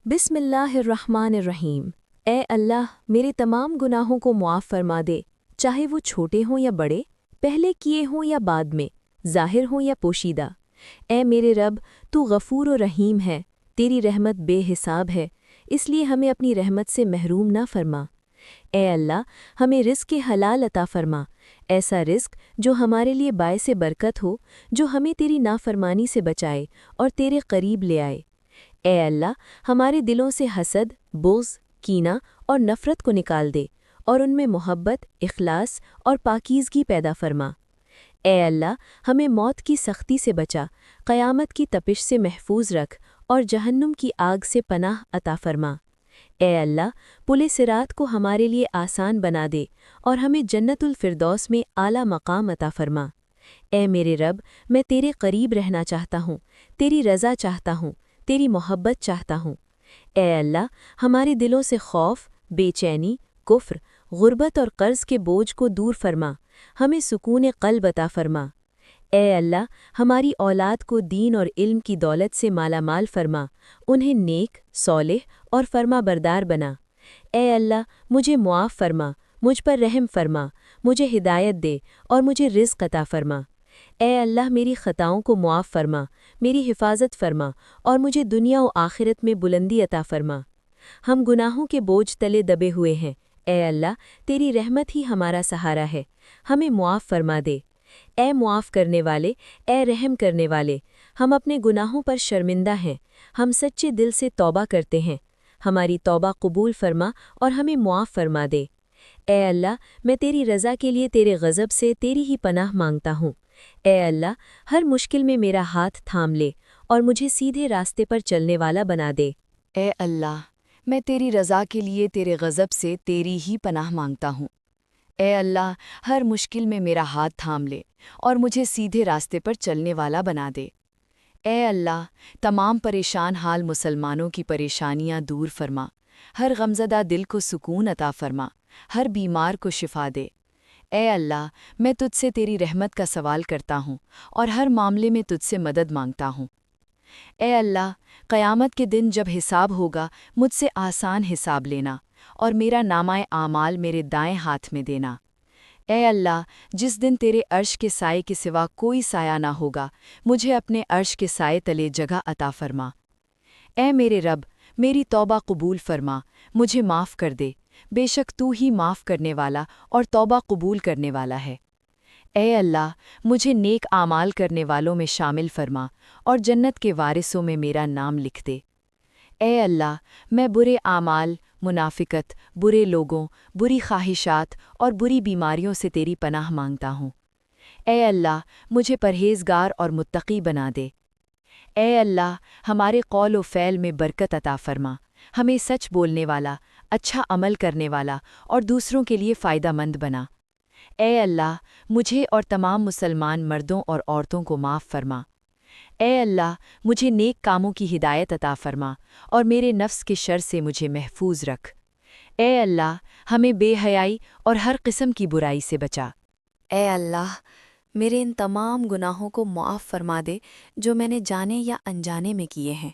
बिस्मिल्लाहिर्रहमानिर्रहीम। ए अल्लाह, मेरे तमाम गुनाहों को मुआफ़ फरमा दे, चाहे वो छोटे हों या बड़े, पहले किए हों या बाद में, ज़ाहिर हों या पोशीदा। ए मेरे रब, तू गफ़ूर और रहीम है, तेरी रहमत बेहिसाब है, इसलिए हमें अपनी रहमत से महरूम ना फरमा। ए अल्लाह, हमें रिज़्क़ हलाल अता फरमा, ऐसा रिज़्क़ जो हमारे लिए बायसे बरकत हो, जो हमें तेरी नाफरमानी से बचाए और तेरे करीब ले आए। ए अल्लाह, हमारे दिलों से हसद, बुग़्ज़, कीना और नफ़रत को निकाल दे और उनमें मोहब्बत, इख़लास और पाकीज़गी पैदा फरमा। ए अल्लाह, हमें मौत की सख्ती से बचा, क़यामत की तपिश से महफूज रख और जहन्नुम की आग से पनाह अता फरमा। ए अल्लाह, पुल सिरात को हमारे लिए आसान बना दे और हमें जन्नतुल फ़िरदौस में आला मकाम अता फरमा। ए मेरे रब, मैं तेरे करीब रहना चाहता हूँ, तेरी रज़ा चाहता हूँ, तेरी मोहब्बत चाहता हूँ। ए अल्लाह, हमारे दिलों से खौफ, बेचैनी, कुफ्र, गुर्बत और कर्ज़ के बोझ को दूर फरमा, हमें सुकून क़ल्ब अता फरमा। ए अल्लाह, हमारी औलाद को दीन और इल्म की दौलत से मालामाल फरमा, उन्हें नेक, सौलेह और फरमा बरदार बना। ए अल्लाह, मुझे मुआफ़ फरमा, मुझ पर रहम फरमा, मुझे हिदायत दे और मुझे रिज़्क़ अता फरमा। ए अल्लाह, मेरी ख़ताओं को मुआफ़ फरमा, मेरी हिफाजत फरमा और मुझे दुनिया और आखिरत में बुलंदी अता फरमा। हम गुनाहों के बोझ तले दबे हुए हैं, ए अल्लाह, तेरी रहमत ही हमारा सहारा है, हमें मुआफ़ फरमा दे। ए मुआफ़ करने वाले, ए रहम करने वाले, हम अपने गुनाहों पर शर्मिंदा हैं, हम सच्चे दिल से तौबा करते हैं, हमारी तौबा कबूल फरमा और हमें मुआफ़ फरमा दे। ए अल्लाह, मैं तेरी रज़ा के लिए तेरे गज़ब से तेरी ही पनाह मांगता हूँ। ए अल्लाह, हर मुश्किल में मेरा हाथ थाम ले और मुझे सीधे रास्ते पर चलने वाला बना दे। ए अल्लाह, मैं तेरी रज़ा के लिए तेरे गज़ब से तेरी ही पनाह मांगता हूँ। ए अल्लाह, हर मुश्किल में मेरा हाथ थाम ले और मुझे सीधे रास्ते पर चलने वाला बना दे। ए अल्लाह, तमाम परेशान हाल मुसलमानों की परेशानियाँ दूर फरमा, हर गमज़दा दिल को सुकून अता फरमा, हर बीमार को शिफा दे। ए अल्लाह, मैं तुझसे तेरी रहमत का सवाल करता हूँ और हर मामले में तुझसे मदद मांगता हूँ। ए अल्लाह, क़यामत के दिन जब हिसाब होगा, मुझसे आसान हिसाब लेना और मेरा नामाए आमाल मेरे दाएं हाथ में देना। ए अल्लाह, जिस दिन तेरे अर्श के साए के सिवा कोई साया ना होगा, मुझे अपने अर्श के साए तले जगह अता फरमा। ए मेरे रब, मेरी तौबा कबूल फरमा, मुझे माफ़ कर दे, बेशक तू ही माफ़ करने वाला और तौबा कबूल करने वाला है। ए अल्लाह, मुझे नेक आमाल करने वालों में शामिल फरमा और जन्नत के वारिसों में मेरा नाम लिख दे। ए अल्लाह, मैं बुरे आमाल, मुनाफिकत, बुरे लोगों, बुरी ख्वाहिशात और बुरी बीमारियों से तेरी पनाह मांगता हूँ। ए अल्लाह, मुझे परहेज़गार और मुत्तकी बना दे। ए अल्लाह, हमारे कौल व फ़ैल में बरकत अता फरमा, हमें सच बोलने वाला, अच्छा अमल करने वाला और दूसरों के लिए फ़ायदामंद बना। ए अल्लाह, मुझे और तमाम मुसलमान मर्दों और औरतों को माफ़ फरमा। ए अल्लाह, मुझे नेक कामों की हिदायत अता फरमा और मेरे नफ्स के शर से मुझे महफूज रख। ए अल्लाह, हमें बेहयाई और हर किस्म की बुराई से बचा। ए अल्लाह, मेरे इन तमाम गुनाहों को मुआफ़ फरमा दे जो मैंने जाने या अनजाने में किए हैं।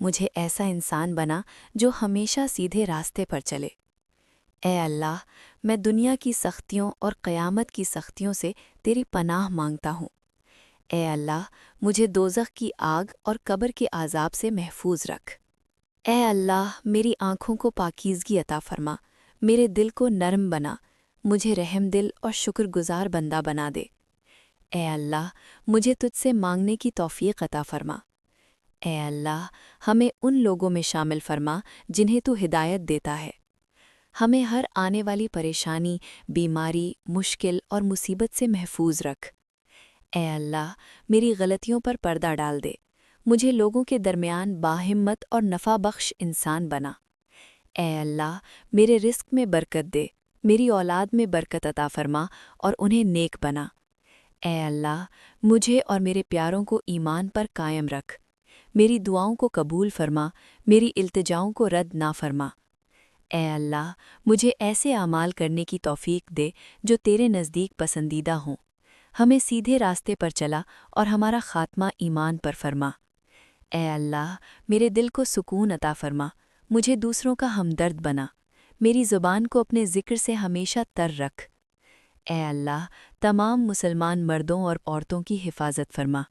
मुझे ऐसा इंसान बना जो हमेशा सीधे रास्ते पर चले। ए अल्लाह, मैं दुनिया की सख्तियों और क़यामत की सख्तियों से तेरी पनाह मांगता हूँ। ए अल्लाह, मुझे दोज़ख की आग और कब्र के आज़ाब से महफूज रख। ए अल्लाह, मेरी आँखों को पाकीज़गी अता फरमा, मेरे दिल को नरम बना, मुझे रहम दिल और शुक्रगुज़ार बंदा बना दे। ए अल्लाह, मुझे तुझसे मांगने की तौफ़ीक़ अता फरमा। ए अल्लाह, हमें उन लोगों में शामिल फरमा जिन्हें तू हिदायत देता है। हमें हर आने वाली परेशानी, बीमारी, मुश्किल और मुसीबत से महफूज रख। ए अल्लाह, मेरी गलतियों पर पर्दा डाल दे, मुझे लोगों के दरमियान बाहिम्मत और नफ़ा बख्श इंसान बना। ए अल्लाह, मेरे रिस्क में बरकत दे, मेरी औलाद में बरकत अता फरमा और उन्हें नेक बना। ए अल्लाह, मुझे और मेरे प्यारों को ईमान पर कायम रख, मेरी दुआओं को कबूल फरमा, मेरी इल्तिजाओं को रद्द ना फरमा। ए अल्लाह, मुझे ऐसे आमाल करने की तौफ़ीक दे जो तेरे नज़दीक पसंदीदा हों, हमें सीधे रास्ते पर चला और हमारा ख़ात्मा ईमान पर फरमा। اے اللہ میرے دل کو سکون عطا فرما، مجھے دوسروں کا ہمدرد بنا، میری زبان کو اپنے ذکر سے ہمیشہ تر رکھ۔ اے اللہ تمام مسلمان مردوں اور عورتوں کی حفاظت فرما،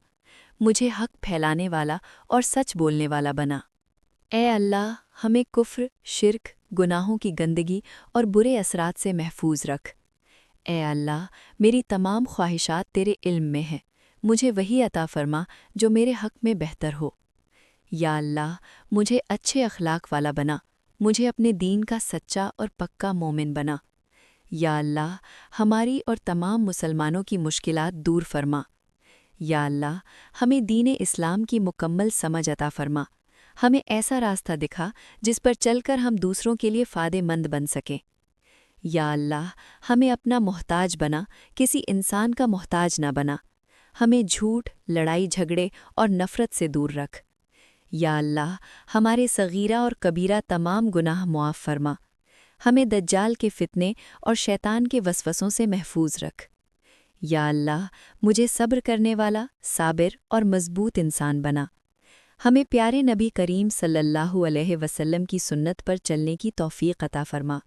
مجھے حق پھیلانے والا اور سچ بولنے والا بنا۔ اے اللہ ہمیں کفر، شرک، گناہوں کی گندگی اور برے اثرات سے محفوظ رکھ۔ اے اللہ میری تمام خواہشات تیرے علم میں ہیں، مجھے وہی عطا فرما جو میرے حق میں بہتر ہو۔ یا اللہ مجھے اچھے اخلاق والا بنا، مجھے اپنے دین کا سچا اور پکا مومن بنا۔ یا اللہ ہماری اور تمام مسلمانوں کی مشکلات دور فرما۔ یا اللہ ہمیں دین اسلام کی مکمل سمجھ عطا فرما، ہمیں ایسا راستہ دکھا جس پر چل کر ہم دوسروں کے لیے فائدہ مند بن سکیں۔ یا اللہ ہمیں اپنا محتاج بنا، کسی انسان کا محتاج نہ بنا، ہمیں جھوٹ، لڑائی جھگڑے اور نفرت سے دور رکھ۔ یا اللہ ہمارے صغیرہ اور کبیرہ تمام گناہ معاف فرما، ہمیں دجال کے فتنے اور شیطان کے وسوسوں سے محفوظ رکھ۔ یا اللہ مجھے صبر کرنے والا، صابر اور مضبوط انسان بنا، ہمیں پیارے نبی کریم صلی اللہ علیہ وسلم کی سنت پر چلنے کی توفیق عطا فرما۔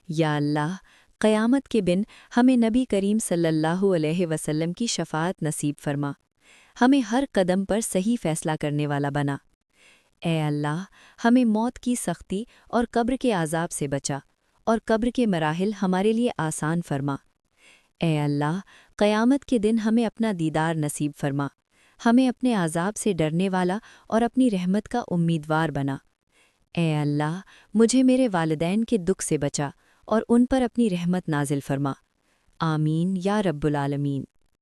یا اللہ قیامت کے دن ہمیں نبی کریم صلی اللہ علیہ وسلم کی شفاعت نصیب فرما، ہمیں ہر قدم پر صحیح فیصلہ کرنے والا بنا۔ اے اللہ ہمیں موت کی سختی اور قبر کے عذاب سے بچا، اور قبر کے مراحل ہمارے لیے آسان فرما۔ اے اللہ قیامت کے دن ہمیں اپنا دیدار نصیب فرما، ہمیں اپنے عذاب سے ڈرنے والا اور اپنی رحمت کا امیدوار بنا۔ اے اللہ مجھے میرے والدین کے دکھ سے بچا اور ان پر اپنی رحمت نازل فرما۔ آمین یا رب العالمین۔